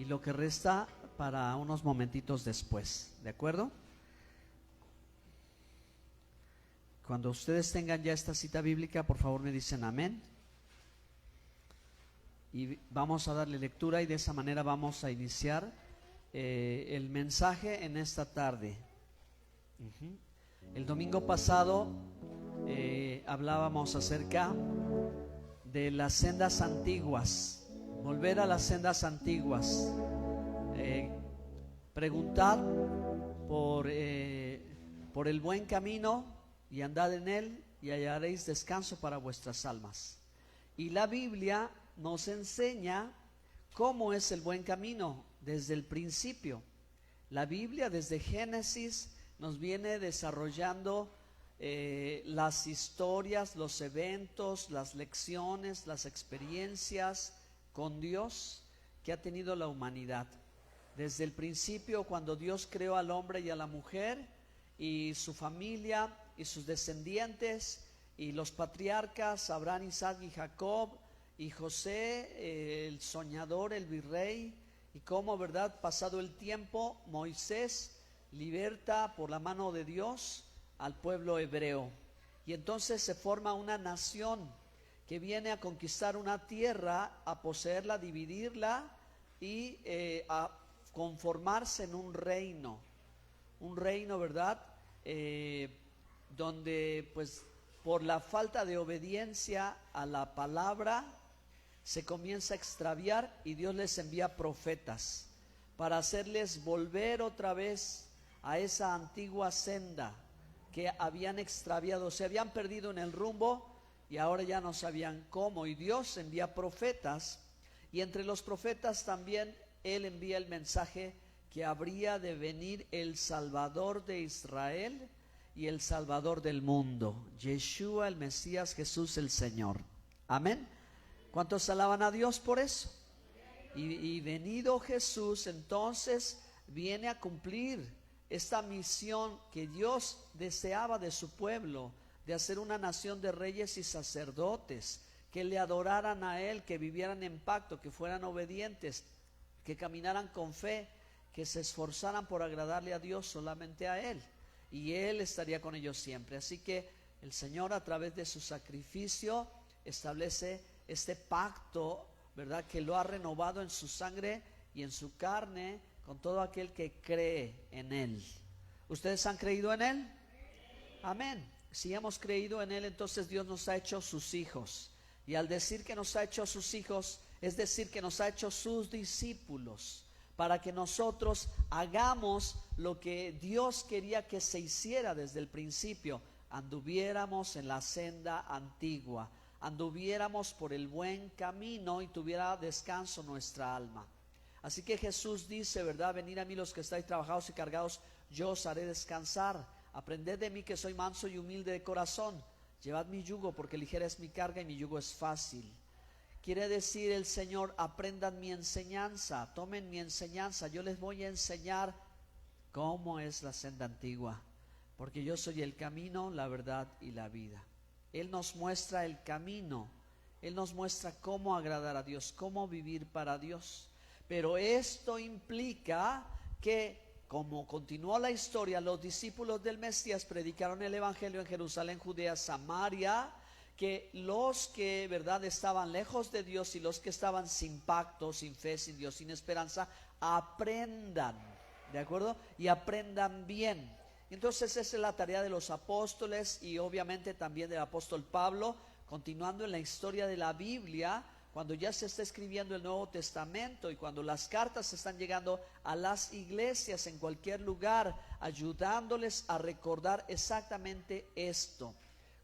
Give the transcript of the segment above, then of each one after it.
y lo que resta para unos momentitos después, ¿de acuerdo? Cuando ustedes tengan ya esta cita bíblica, por favor me dicen amén. Y vamos a darle lectura y de esa manera vamos a iniciar el mensaje en esta tarde. El domingo pasado hablábamos acerca de las sendas antiguas, volver a las sendas antiguas, preguntar por el buen camino y andad en él y hallaréis descanso para vuestras almas. Y la Biblia nos enseña cómo es el buen camino desde el principio. La Biblia desde Génesis nos viene desarrollando las historias, los eventos, las lecciones, las experiencias con Dios que ha tenido la humanidad. Desde el principio, cuando Dios creó al hombre y a la mujer y su familia y sus descendientes y los patriarcas Abraham, Isaac y Jacob y José, el soñador, el virrey, y cómo, verdad, pasado el tiempo, Moisés liberta por la mano de Dios al pueblo hebreo, y entonces se forma una nación que viene a conquistar una tierra, a poseerla, dividirla y a conformarse en un reino, ¿verdad? Donde pues por la falta de obediencia a la palabra se comienza a extraviar, y Dios les envía profetas para hacerles volver otra vez a esa antigua senda que habían extraviado, se habían perdido en el rumbo y ahora ya no sabían cómo, y Dios envía profetas, y entre los profetas también Él envía el mensaje que habría de venir el Salvador de Israel y el Salvador del mundo, Yeshua, el Mesías, Jesús el Señor. Amén. ¿Cuántos alaban a Dios por eso? Y venido Jesús, entonces viene a cumplir esta misión que Dios deseaba de su pueblo, de hacer una nación de reyes y sacerdotes, que le adoraran a Él, que vivieran en pacto, que fueran obedientes, que caminaran con fe, que se esforzaran por agradarle a Dios, solamente a Él, y Él estaría con ellos siempre. Así que el Señor, a través de su sacrificio, establece este pacto, ¿verdad?, que lo ha renovado en su sangre y en su carne con todo aquel que cree en Él. ¿Ustedes han creído en Él? Amén. Si hemos creído en Él, entonces Dios nos ha hecho sus hijos, y al decir que nos ha hecho sus hijos, es decir que nos ha hecho sus discípulos, para que nosotros hagamos lo que Dios quería que se hiciera desde el principio, anduviéramos en la senda antigua, anduviéramos por el buen camino y tuviera descanso nuestra alma. Así que Jesús dice, ¿verdad?, venid a mí los que estáis trabajados y cargados, yo os haré descansar. Aprended de mí que soy manso y humilde de corazón. Llevad mi yugo, porque ligera es mi carga y mi yugo es fácil. Quiere decir el Señor, aprendan mi enseñanza, tomen mi enseñanza. Yo les voy a enseñar cómo es la senda antigua, porque yo soy el camino, la verdad y la vida. Él nos muestra el camino, Él nos muestra cómo agradar a Dios, cómo vivir para Dios. Pero esto implica que, como continuó la historia, los discípulos del Mesías predicaron el Evangelio en Jerusalén, Judea, Samaria, que los que, ¿verdad?, estaban lejos de Dios y los que estaban sin pacto, sin fe, sin Dios, sin esperanza, aprendan, ¿de acuerdo? Y aprendan bien. Entonces esa es la tarea de los apóstoles y obviamente también del apóstol Pablo, continuando en la historia de la Biblia. Cuando ya se está escribiendo el Nuevo Testamento y cuando las cartas están llegando a las iglesias en cualquier lugar, ayudándoles a recordar exactamente esto.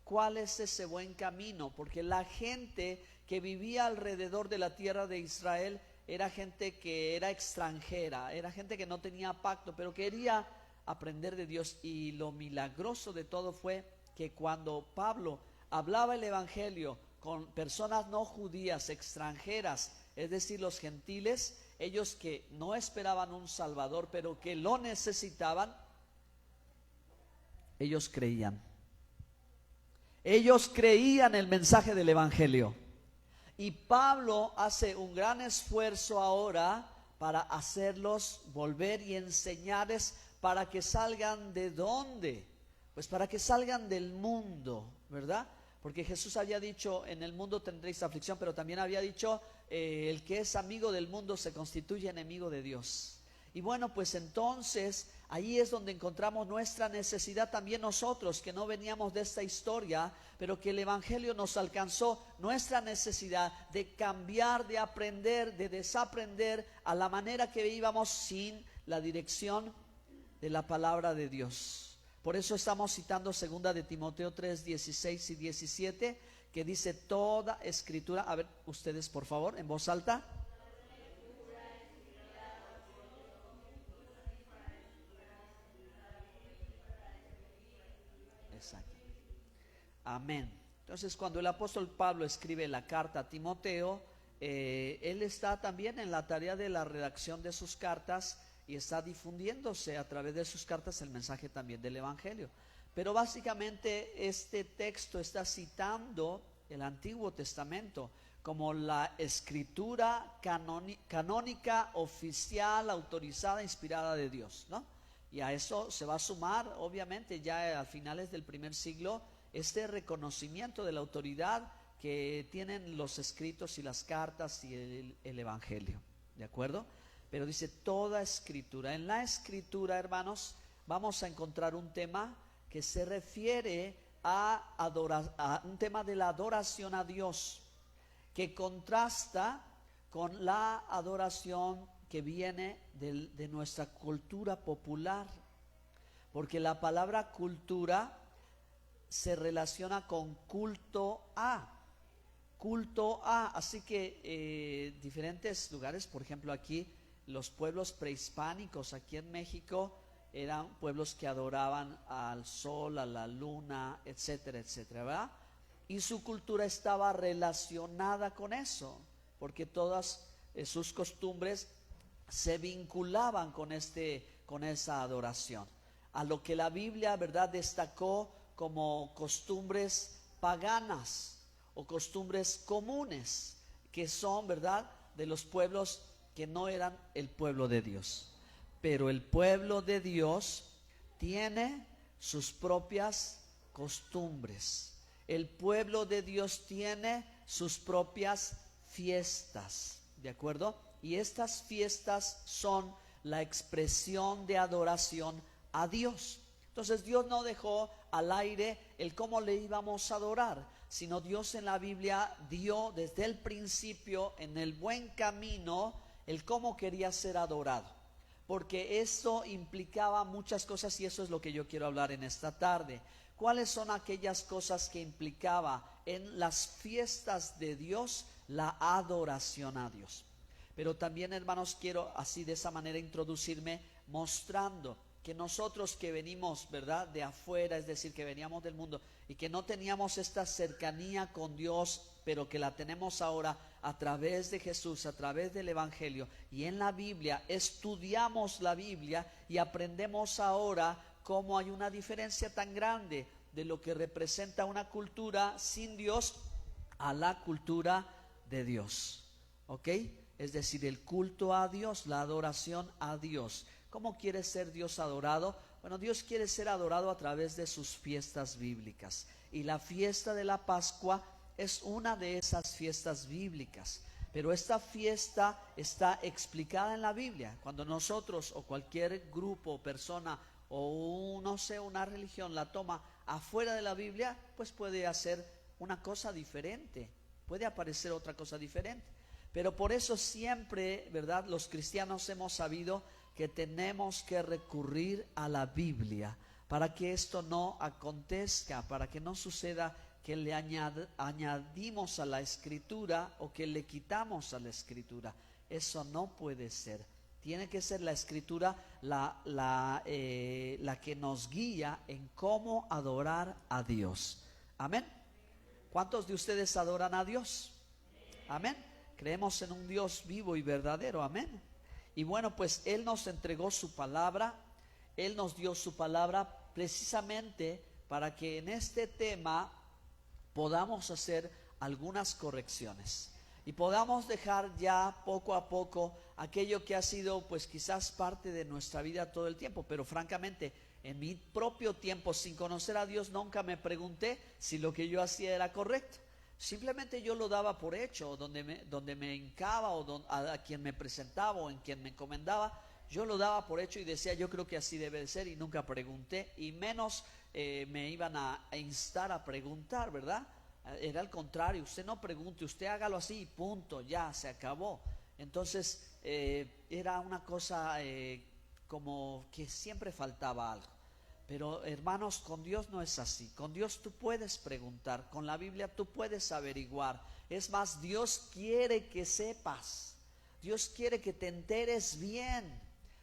¿Cuál es ese buen camino? Porque la gente que vivía alrededor de la tierra de Israel era gente que era extranjera, era gente que no tenía pacto, pero quería aprender de Dios. Y lo milagroso de todo fue que cuando Pablo hablaba el Evangelio con personas no judías, extranjeras, es decir, los gentiles, ellos que no esperaban un Salvador, pero que lo necesitaban, ellos creían. Ellos creían el mensaje del Evangelio. Y Pablo hace un gran esfuerzo ahora para hacerlos volver y enseñarles para que salgan ¿de dónde? Pues para que salgan del mundo, ¿verdad? Porque Jesús había dicho, en el mundo tendréis aflicción, pero también había dicho, el que es amigo del mundo se constituye enemigo de Dios. Y bueno, pues entonces ahí es donde encontramos nuestra necesidad también nosotros, que no veníamos de esta historia, pero que el Evangelio nos alcanzó, nuestra necesidad de cambiar, de aprender, de desaprender a la manera que íbamos sin la dirección de la palabra de Dios. Por eso estamos citando 2 de Timoteo 3, 16 y 17, que dice toda escritura, a ver ustedes por favor, en voz alta. Exacto. Amén. Entonces, cuando el apóstol Pablo escribe la carta a Timoteo, él está también en la tarea de la redacción de sus cartas y está difundiéndose a través de sus cartas el mensaje también del Evangelio. Pero básicamente este texto está citando el Antiguo Testamento como la escritura canónica, oficial, autorizada, inspirada de Dios, ¿no? Y a eso se va a sumar, obviamente, ya a finales del primer siglo, este reconocimiento de la autoridad que tienen los escritos y las cartas y el Evangelio, ¿de acuerdo? Pero dice toda escritura. En la escritura, hermanos, vamos a encontrar un tema que se refiere a un tema de la adoración a Dios, que contrasta con la adoración que viene de nuestra cultura popular, porque la palabra cultura se relaciona con culto a, así que diferentes lugares, por ejemplo aquí los pueblos prehispánicos aquí en México eran pueblos que adoraban al sol, a la luna, etcétera, etcétera, ¿verdad? Y su cultura estaba relacionada con eso, porque todas sus costumbres se vinculaban con esa adoración, a lo que la Biblia, ¿verdad?, destacó como costumbres paganas o costumbres comunes, que son, ¿verdad?, de los pueblos que no eran el pueblo de Dios. Pero el pueblo de Dios tiene sus propias costumbres. El pueblo de Dios tiene sus propias fiestas, ¿de acuerdo? Y estas fiestas son la expresión de adoración a Dios. Entonces Dios no dejó al aire el cómo le íbamos a adorar, sino Dios en la Biblia dio desde el principio en el buen camino el cómo quería ser adorado, porque eso implicaba muchas cosas y eso es lo que yo quiero hablar en esta tarde. ¿Cuáles son aquellas cosas que implicaba en las fiestas de Dios la adoración a Dios? Pero también, hermanos, quiero así de esa manera introducirme mostrando que nosotros que venimos, ¿verdad?, de afuera, es decir, que veníamos del mundo y que no teníamos esta cercanía con Dios, pero que la tenemos ahora a través de Jesús, a través del Evangelio y en la Biblia, estudiamos la Biblia y aprendemos ahora cómo hay una diferencia tan grande de lo que representa una cultura sin Dios a la cultura de Dios, ¿ok? Es decir, el culto a Dios, la adoración a Dios. ¿Cómo quiere ser Dios adorado? Bueno, Dios quiere ser adorado a través de sus fiestas bíblicas. Y la fiesta de la Pascua es una de esas fiestas bíblicas. Pero esta fiesta está explicada en la Biblia. Cuando nosotros o cualquier grupo o persona o no sé, una religión la toma afuera de la Biblia, pues puede hacer una cosa diferente. Puede aparecer otra cosa diferente. Pero por eso siempre, ¿verdad?, los cristianos hemos sabido que tenemos que recurrir a la Biblia para que esto no acontezca, para que no suceda que le añadimos a la Escritura o que le quitamos a la Escritura. Eso no puede ser. Tiene que ser la Escritura la que nos guía en cómo adorar a Dios. Amén. ¿Cuántos de ustedes adoran a Dios? Amén. Creemos en un Dios vivo y verdadero. Amén. Y bueno, pues Él nos entregó su palabra, Él nos dio su palabra precisamente para que en este tema podamos hacer algunas correcciones. y podamos dejar ya poco a poco aquello que ha sido pues quizás parte de nuestra vida todo el tiempo. Pero francamente, en mi propio tiempo, sin conocer a Dios, nunca me pregunté si lo que yo hacía era correcto. Simplemente yo lo daba por hecho, donde me hincaba o a quien me presentaba o en quien me encomendaba, yo lo daba por hecho y decía, yo creo que así debe de ser, y nunca pregunté, y menos me iban a instar a preguntar, ¿verdad? Era al contrario, usted no pregunte, usted hágalo así y punto, ya, se acabó. Entonces era una cosa como que siempre faltaba algo. Pero hermanos, con Dios no es así. Con Dios tú puedes preguntar, con la Biblia tú puedes averiguar. Es más, Dios quiere que sepas, Dios quiere que te enteres bien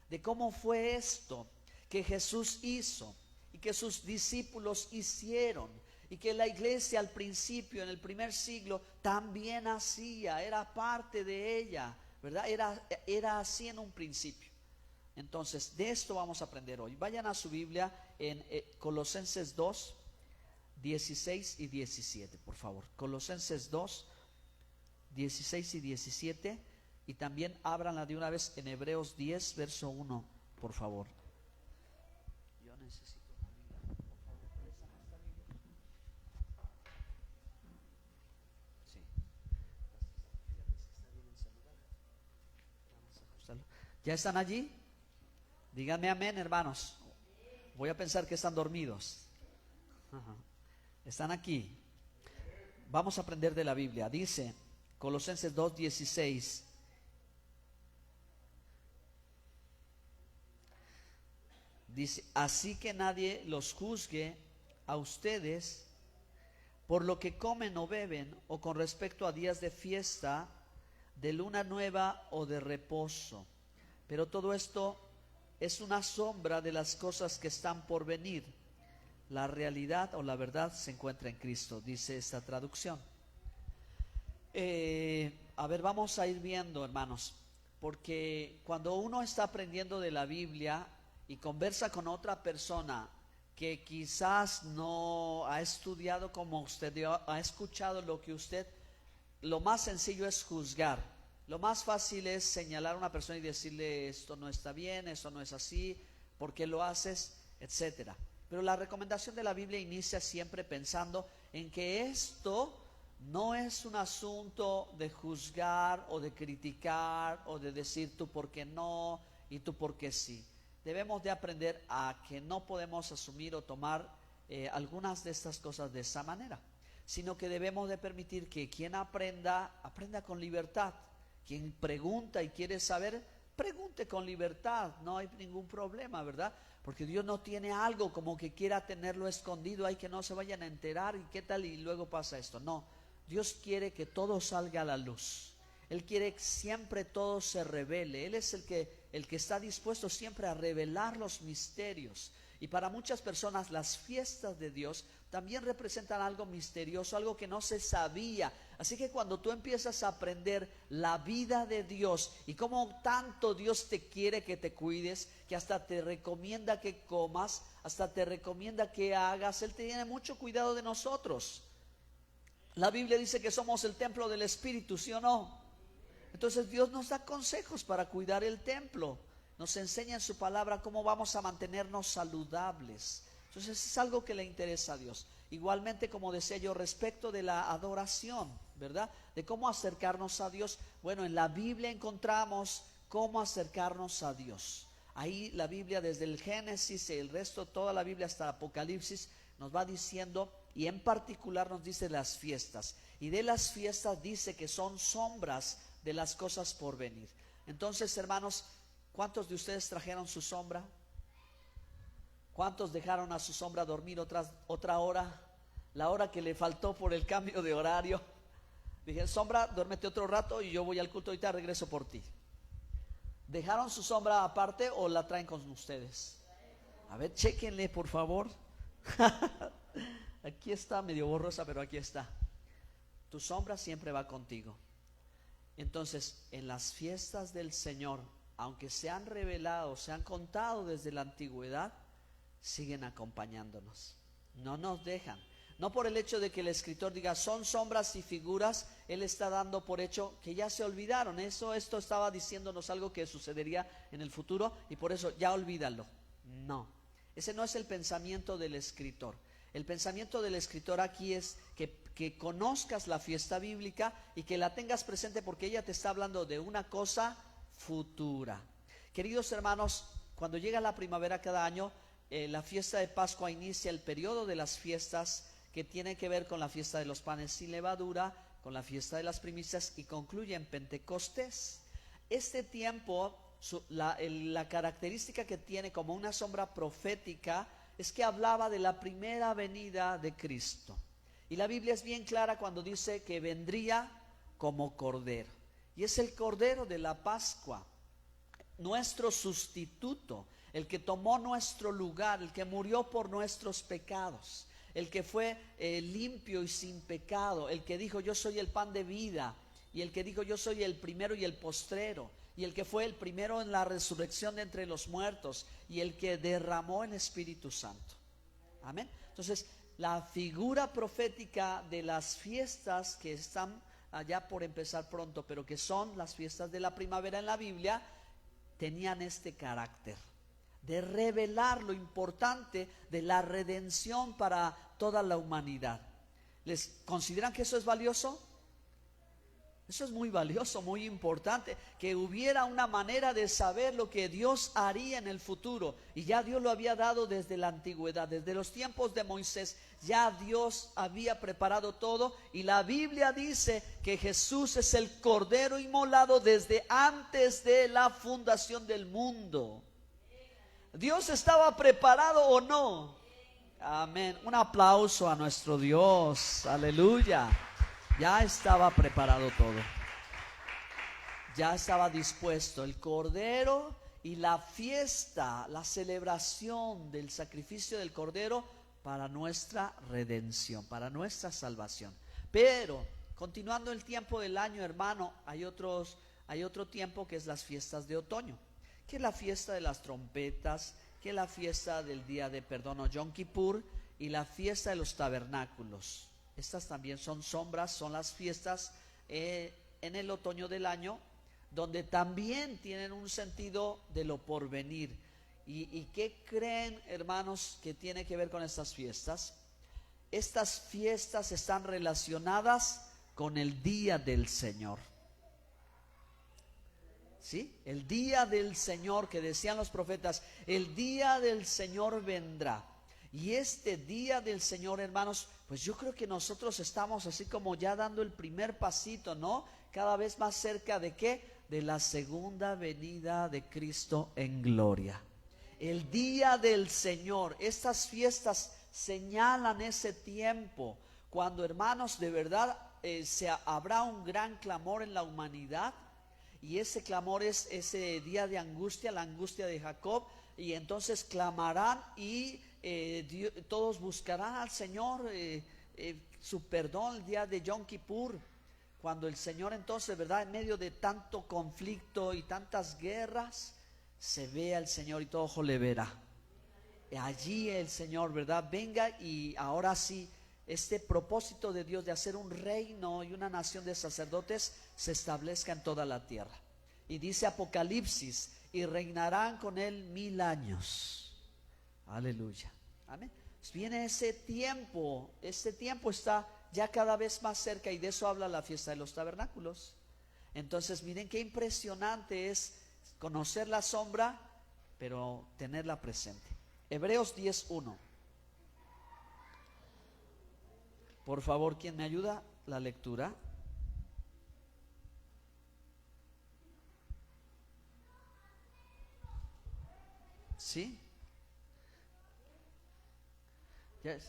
de cómo fue esto que Jesús hizo y que sus discípulos hicieron y que la iglesia al principio, en el primer siglo, también hacía, era parte de ella, ¿verdad? Era así en un principio. Entonces, de esto vamos a aprender hoy. Vayan a su Biblia en Colosenses 2, 16 y 17, por favor. Colosenses 2, 16 y 17. Y también ábranla de una vez en Hebreos 10, verso 1, por favor. Yo necesito una Biblia, por favor. ¿Préstame esta Biblia? Sí. Fíjate si está bien el celular. Vamos a ajustarlo. ¿Ya están allí? Díganme amén, hermanos. Voy a pensar que están dormidos. Ajá. Están aquí. Vamos a aprender de la Biblia. Dice Colosenses 2:16. Dice, así que nadie los juzgue a ustedes por lo que comen o beben, o con respecto a días de fiesta, de luna nueva o de reposo. Pero todo esto es una sombra de las cosas que están por venir. La realidad o la verdad se encuentra en Cristo, dice esta traducción. A ver, vamos a ir viendo, hermanos, porque cuando uno está aprendiendo de la Biblia y conversa con otra persona que quizás no ha estudiado como usted, ha escuchado lo que usted, lo más sencillo es juzgar. Lo más fácil es señalar a una persona y decirle esto no está bien, esto no es así, ¿por qué lo haces?, etcétera. Pero la recomendación de la Biblia inicia siempre pensando en que esto no es un asunto de juzgar o de criticar o de decir tú por qué no y tú por qué sí. Debemos de aprender a que no podemos asumir o tomar algunas de estas cosas de esa manera, sino que debemos de permitir que quien aprenda con libertad. Quien pregunta y quiere saber, pregunte con libertad, no hay ningún problema, ¿verdad? Porque Dios no tiene algo como que quiera tenerlo escondido, hay que no se vayan a enterar y qué tal y luego pasa esto. No, Dios quiere que todo salga a la luz. Él quiere que siempre todo se revele. Él es el que está dispuesto siempre a revelar los misterios. Y para muchas personas las fiestas de Dios también representan algo misterioso, algo que no se sabía. Así que cuando tú empiezas a aprender la vida de Dios y cómo tanto Dios te quiere que te cuides, que hasta te recomienda que comas, hasta te recomienda que hagas, Él tiene mucho cuidado de nosotros. La Biblia dice que somos el templo del Espíritu, ¿sí o no? Entonces Dios nos da consejos para cuidar el templo. Nos enseña en su palabra cómo vamos a mantenernos saludables. Entonces es algo que le interesa a Dios. Igualmente, como decía yo, respecto de la adoración, ¿verdad? De cómo acercarnos a Dios. Bueno, en la Biblia encontramos cómo acercarnos a Dios. Ahí la Biblia desde el Génesis y el resto, toda la Biblia hasta Apocalipsis nos va diciendo, y en particular nos dice las fiestas. Y de las fiestas dice que son sombras de las cosas por venir. Entonces, hermanos, ¿cuántos de ustedes trajeron su sombra? ¿Cuántos dejaron a su sombra dormir otra hora? La hora que le faltó por el cambio de horario. Dije, sombra, duérmete otro rato y yo voy al culto, ahorita regreso por ti. ¿Dejaron su sombra aparte o la traen con ustedes? A ver, chéquenle por favor. Aquí está, medio borrosa, pero aquí está. Tu sombra siempre va contigo. Entonces, en las fiestas del Señor, aunque se han revelado, se han contado desde la antigüedad, siguen acompañándonos. No nos dejan. No por el hecho de que el escritor diga son sombras y figuras, él está dando por hecho que ya se olvidaron. Esto estaba diciéndonos algo que sucedería en el futuro y por eso ya olvídalo. No, ese no es el pensamiento del escritor. El pensamiento del escritor aquí es que conozcas la fiesta bíblica y que la tengas presente, porque ella te está hablando de una cosa futura. Queridos hermanos, cuando llega la primavera cada año, la fiesta de Pascua inicia el periodo de las fiestas que tiene que ver con la fiesta de los panes sin levadura, con la fiesta de las primicias y concluye en Pentecostés. Este tiempo, la característica que tiene como una sombra profética es que hablaba de la primera venida de Cristo. Y la Biblia es bien clara cuando dice que vendría como cordero. Y es el cordero de la Pascua, nuestro sustituto, el que tomó nuestro lugar, el que murió por nuestros pecados, el que fue limpio y sin pecado, el que dijo yo soy el pan de vida, y el que dijo yo soy el primero y el postrero, y el que fue el primero en la resurrección de entre los muertos, y el que derramó el Espíritu Santo. Amén. Entonces, la figura profética de las fiestas que están allá por empezar pronto, pero que son las fiestas de la primavera en la Biblia, tenían este carácter de revelar lo importante de la redención para toda la humanidad. ¿Les consideran que eso es valioso? Eso es muy valioso, muy importante, que hubiera una manera de saber lo que Dios haría en el futuro. Y ya Dios lo había dado desde la antigüedad, desde los tiempos de Moisés. Ya Dios había preparado todo, y la Biblia dice que Jesús es el Cordero inmolado desde antes de la fundación del mundo. ¿Dios estaba preparado o no? Amén. Un aplauso a nuestro Dios. Aleluya. Ya estaba preparado todo. Ya estaba dispuesto el Cordero y la fiesta, la celebración del sacrificio del Cordero para nuestra redención, para nuestra salvación. Pero continuando el tiempo del año, hermano, hay otro tiempo que es las fiestas de otoño, que es la fiesta de las trompetas, que es la fiesta del día de perdón o Yom Kippur, y la fiesta de los tabernáculos. Estas también son sombras, son las fiestas en el otoño del año, donde también tienen un sentido de lo porvenir. ¿Y qué creen, hermanos, que tiene que ver con estas fiestas? Estas fiestas están relacionadas con el día del Señor. ¿Sí? El día del Señor, que decían los profetas, el día del Señor vendrá. Y este día del Señor, hermanos, pues yo creo que nosotros estamos así como ya dando el primer pasito, ¿no? Cada vez más cerca de ¿qué? De la segunda venida de Cristo en gloria. El día del Señor, estas fiestas señalan ese tiempo cuando, hermanos, de verdad habrá un gran clamor en la humanidad. Y ese clamor es ese día de angustia, la angustia de Jacob. Y entonces clamarán y todos buscarán al Señor su perdón el día de Yom Kippur. Cuando el Señor entonces, ¿verdad? En medio de tanto conflicto y tantas guerras, se ve al Señor y todo ojo le verá. Allí el Señor, ¿verdad? Venga, y ahora sí, este propósito de Dios de hacer un reino y una nación de sacerdotes se establezca en toda la tierra. Y dice Apocalipsis, y reinarán con él 1000 años. Aleluya. Amén. Viene ese tiempo está ya cada vez más cerca, y de eso habla la fiesta de los tabernáculos. Entonces miren qué impresionante es conocer la sombra, pero tenerla presente. Hebreos 10:1. Por favor, ¿quién me ayuda? La lectura. ¿Sí? Yes.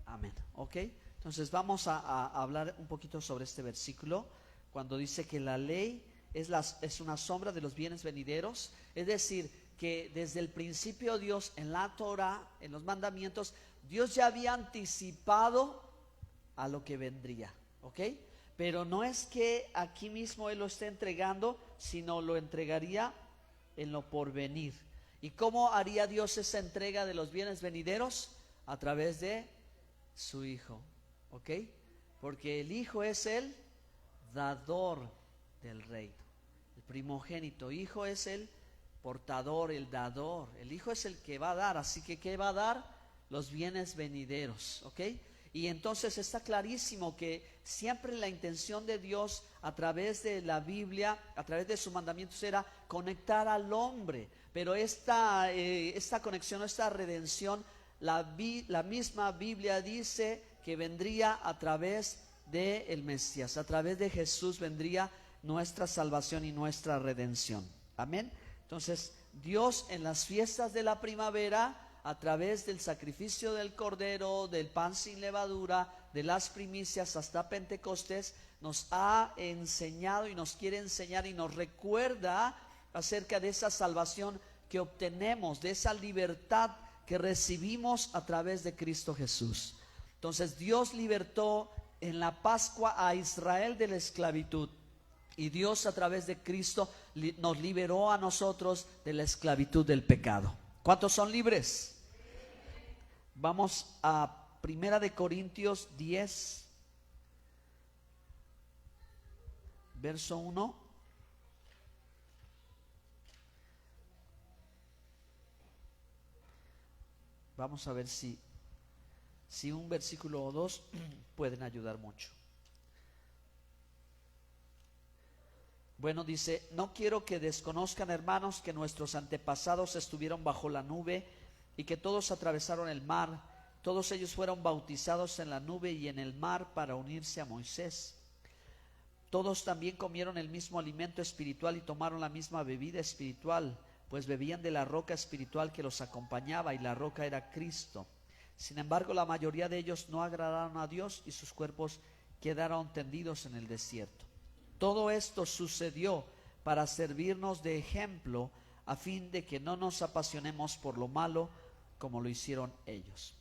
Amén. Ok, entonces vamos a hablar un poquito sobre este versículo, cuando dice que la ley es una sombra de los bienes venideros. Es decir, que desde el principio Dios, en la Torah, en los mandamientos, Dios ya había anticipado a lo que vendría, ¿ok? Pero no es que aquí mismo Él lo esté entregando, sino lo entregaría en lo porvenir. ¿Y cómo haría Dios esa entrega de los bienes venideros? A través de su Hijo, ¿ok? Porque el Hijo es el dador del reino, el primogénito. Hijo es el portador, el dador. El Hijo es el que va a dar, así que ¿qué va a dar? Los bienes venideros, ¿ok? Y entonces está clarísimo que siempre la intención de Dios a través de la Biblia, a través de sus mandamientos, era conectar al hombre. Pero esta conexión, esta redención, la misma Biblia dice que vendría a través del Mesías. A través de Jesús vendría nuestra salvación y nuestra redención. Amén. Entonces Dios en las fiestas de la primavera, a través del sacrificio del cordero, del pan sin levadura, de las primicias hasta Pentecostés, nos ha enseñado y nos quiere enseñar y nos recuerda acerca de esa salvación que obtenemos, de esa libertad que recibimos a través de Cristo Jesús. Entonces Dios libertó en la Pascua a Israel de la esclavitud, y Dios a través de Cristo nos liberó a nosotros de la esclavitud del pecado. ¿Cuántos son libres? Vamos a Primera de Corintios 10, verso 1. Vamos a ver si un versículo o dos pueden ayudar mucho. Bueno, dice: no quiero que desconozcan, hermanos, que nuestros antepasados estuvieron bajo la nube y que todos atravesaron el mar. Todos ellos fueron bautizados en la nube y en el mar para unirse a Moisés. Todos también comieron el mismo alimento espiritual y tomaron la misma bebida espiritual, pues bebían de la roca espiritual que los acompañaba, y la roca era Cristo. Sin embargo, la mayoría de ellos no agradaron a Dios y sus cuerpos quedaron tendidos en el desierto. Todo esto sucedió para servirnos de ejemplo, a fin de que no nos apasionemos por lo malo como lo hicieron ellos.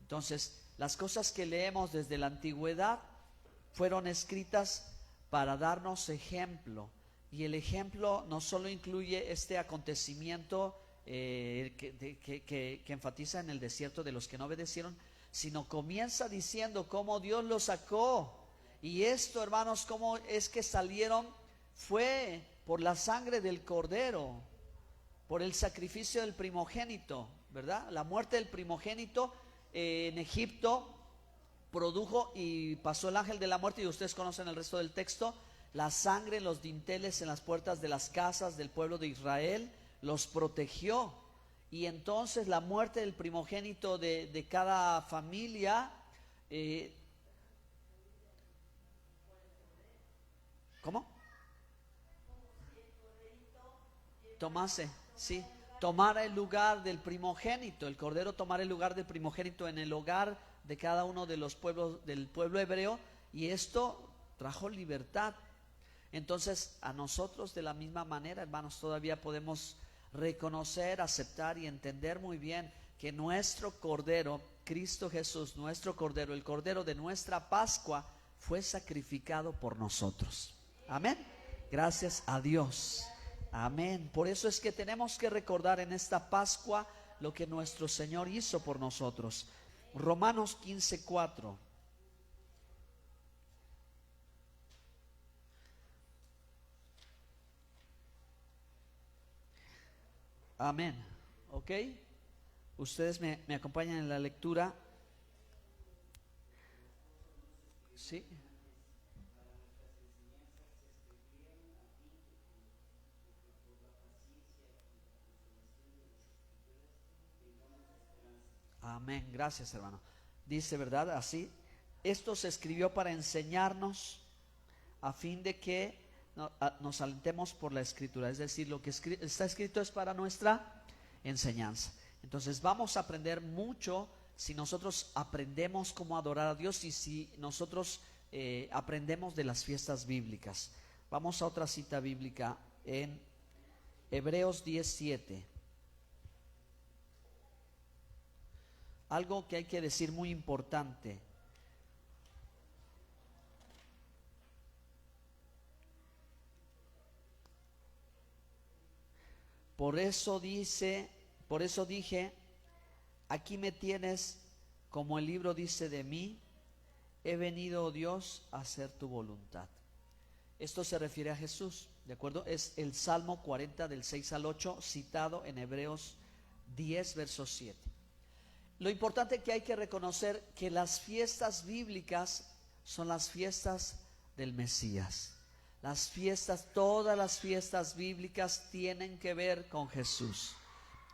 Entonces, las cosas que leemos desde la antigüedad fueron escritas para darnos ejemplo. Y el ejemplo no solo incluye este acontecimiento que enfatiza en el desierto de los que no obedecieron, sino comienza diciendo cómo Dios los sacó. Y esto, hermanos, cómo es que salieron, fue por la sangre del cordero, por el sacrificio del primogénito, ¿verdad? La muerte del primogénito en Egipto produjo, y pasó el ángel de la muerte, y ustedes conocen el resto del texto. La sangre en los dinteles, en las puertas de las casas del pueblo de Israel, los protegió. Y entonces la muerte del primogénito de cada familia, ¿cómo? Tomara el lugar del primogénito, el cordero tomara el lugar del primogénito en el hogar de cada uno de los pueblos del pueblo hebreo, y esto trajo libertad. Entonces, a nosotros de la misma manera, hermanos, todavía podemos reconocer, aceptar y entender muy bien que nuestro cordero, Cristo Jesús, nuestro cordero, el cordero de nuestra Pascua, fue sacrificado por nosotros. Amén. Gracias a Dios. Amén. Por eso es que tenemos que recordar en esta Pascua lo que nuestro Señor hizo por nosotros. Romanos 15:4. Amén. ¿Ok? Ustedes me acompañan en la lectura. ¿Sí? Amén, gracias, hermano. Dice, ¿verdad? Así, esto se escribió para enseñarnos, a fin de que nos alentemos por la escritura. Es decir, lo que está escrito es para nuestra enseñanza. Entonces vamos a aprender mucho si nosotros aprendemos cómo adorar a Dios, y si nosotros aprendemos de las fiestas bíblicas. Vamos a otra cita bíblica en Hebreos 10:7. Algo que hay que decir muy importante. Por eso dije, aquí me tienes, como el libro dice de mí, he venido, oh Dios, a hacer tu voluntad. Esto se refiere a Jesús, ¿de acuerdo? Es el Salmo 40 del 6 al 8, citado en Hebreos 10, verso 7. Lo importante que hay que reconocer que las fiestas bíblicas son las fiestas del Mesías. Las fiestas, todas las fiestas bíblicas tienen que ver con Jesús.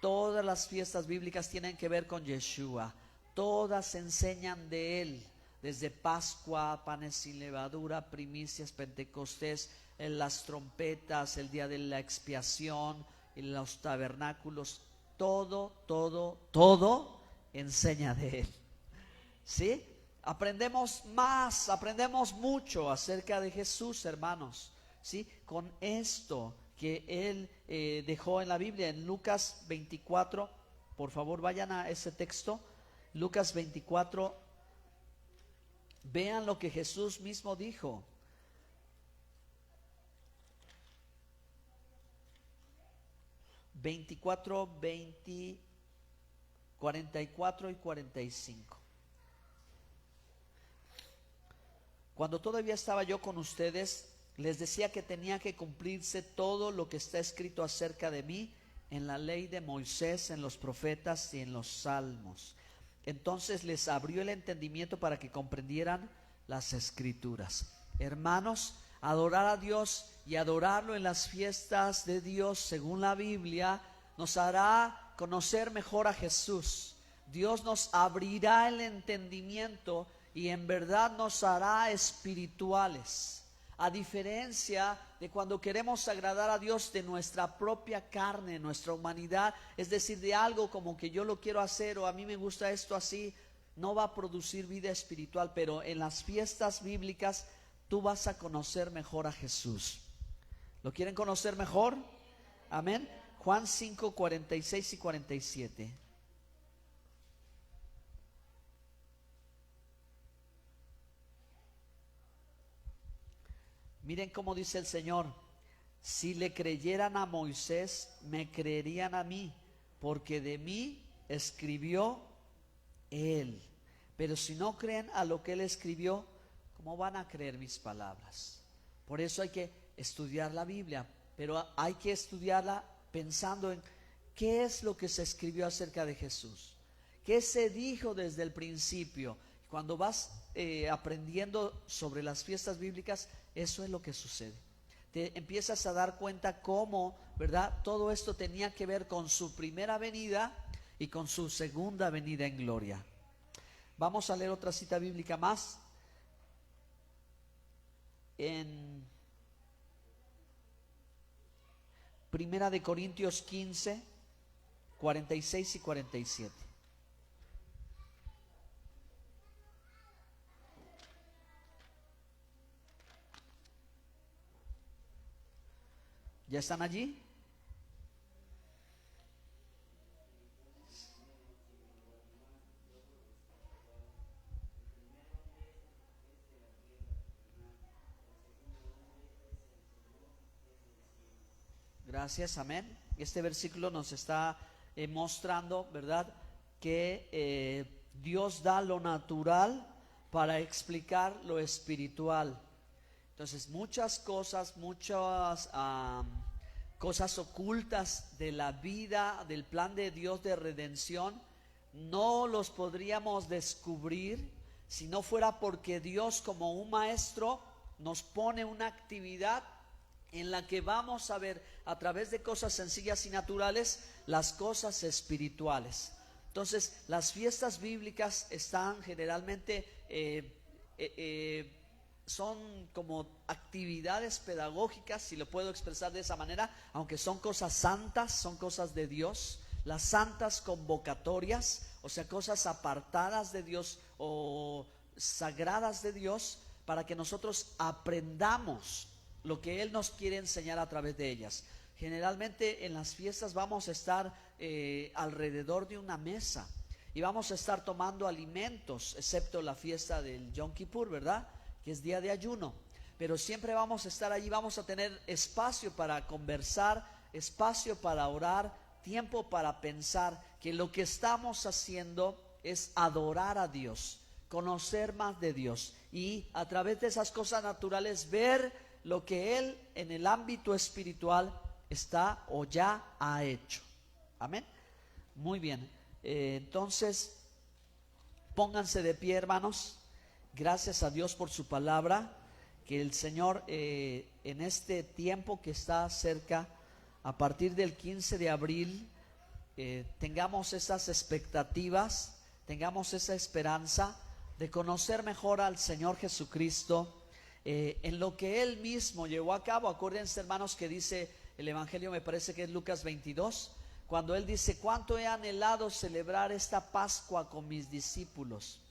Todas las fiestas bíblicas tienen que ver con Yeshua. Todas enseñan de Él. Desde Pascua, panes sin levadura, primicias, Pentecostés, en las trompetas, el día de la expiación, en los tabernáculos, todo enseña de Él. ¿Sí? Aprendemos mucho acerca de Jesús, hermanos. ¿Sí? Con esto que Él dejó en la Biblia, en Lucas 24, por favor vayan a ese texto, Lucas 24. Vean lo que Jesús mismo dijo. (24, 20, 44 y 45). Cuando todavía estaba yo con ustedes, les decía que tenía que cumplirse todo lo que está escrito acerca de mí en la ley de Moisés, en los profetas y en los salmos. Entonces les abrió el entendimiento para que comprendieran las escrituras. Hermanos, adorar a Dios y adorarlo en las fiestas de Dios según la Biblia nos hará conocer mejor a Jesús. Dios nos abrirá el entendimiento y en verdad nos hará espirituales. A diferencia de cuando queremos agradar a Dios de nuestra propia carne, nuestra humanidad, es decir, de algo como que yo lo quiero hacer o a mí me gusta esto así, no va a producir vida espiritual. Pero en las fiestas bíblicas tú vas a conocer mejor a Jesús. ¿Lo quieren conocer mejor? Amén. Juan 5, 46 y 47. Miren cómo dice el Señor: si le creyeran a Moisés, me creerían a mí, porque de mí escribió él. Pero si no creen a lo que él escribió, ¿cómo van a creer mis palabras? Por eso hay que estudiar la Biblia, pero hay que estudiarla pensando en qué es lo que se escribió acerca de Jesús, qué se dijo desde el principio. Cuando vas aprendiendo sobre las fiestas bíblicas, eso es lo que sucede. Te empiezas a dar cuenta cómo, ¿verdad?, todo esto tenía que ver con su primera venida y con su segunda venida en gloria. Vamos a leer otra cita bíblica más. En Primera de Corintios 15, 46 y 47. ¿Ya están allí? Gracias, amén. Este versículo nos está mostrando, ¿verdad?, que Dios da lo natural para explicar lo espiritual. Entonces, muchas cosas ocultas de la vida, del plan de Dios de redención, no los podríamos descubrir si no fuera porque Dios, como un maestro, nos pone una actividad en la que vamos a ver a través de cosas sencillas y naturales las cosas espirituales. Entonces, las fiestas bíblicas están generalmente son como actividades pedagógicas, si lo puedo expresar de esa manera, aunque son cosas santas, son cosas de Dios. Las santas convocatorias, o sea, cosas apartadas de Dios o sagradas de Dios, para que nosotros aprendamos lo que Él nos quiere enseñar a través de ellas. Generalmente en las fiestas vamos a estar alrededor de una mesa y vamos a estar tomando alimentos, excepto la fiesta del Yom Kippur, ¿verdad?, que es día de ayuno. Pero siempre vamos a estar allí, vamos a tener espacio para conversar espacio para orar, tiempo para pensar que lo que estamos haciendo es adorar a Dios, conocer más de Dios y a través de esas cosas naturales ver lo que Él en el ámbito espiritual está o ya ha hecho. Amén. Muy bien. Entonces, pónganse de pie, hermanos. Gracias a Dios por su palabra. Que el Señor en este tiempo que está cerca, a partir del 15 de abril, tengamos esas expectativas, tengamos esa esperanza de conocer mejor al Señor Jesucristo en lo que Él mismo llevó a cabo. Acuérdense, hermanos, que dice el Evangelio, me parece que es Lucas 22, cuando Él dice: cuánto he anhelado celebrar esta Pascua con mis discípulos.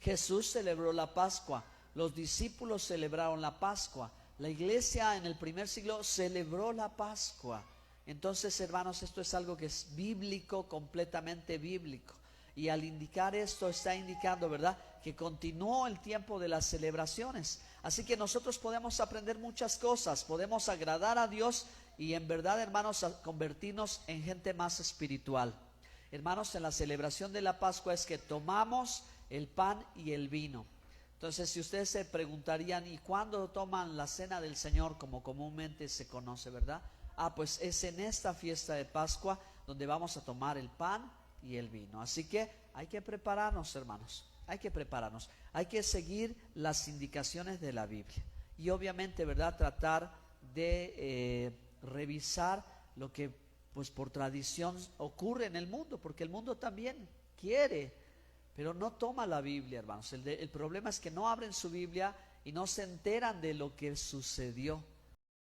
Jesús celebró la Pascua, los discípulos celebraron la Pascua, la iglesia en el primer siglo celebró la Pascua. Entonces, hermanos, esto es algo que es bíblico, completamente bíblico. Y al indicar esto, está indicando, ¿verdad?, que continuó el tiempo de las celebraciones. Así que nosotros podemos aprender muchas cosas, podemos agradar a Dios y en verdad, hermanos, a convertirnos en gente más espiritual. Hermanos, en la celebración de la Pascua es que tomamos el pan y el vino. Entonces, si ustedes se preguntarían, ¿y cuándo toman la cena del Señor como comúnmente se conoce, verdad? Pues es en esta fiesta de Pascua donde vamos a tomar el pan y el vino. Así que hay que prepararnos, hermanos, hay que prepararnos, hay que seguir las indicaciones de la Biblia y obviamente, ¿verdad?, tratar de revisar lo que pues por tradición ocurre en el mundo, porque el mundo también quiere, pero no toma la Biblia, hermanos. El problema es que no abren su Biblia y no se enteran de lo que sucedió.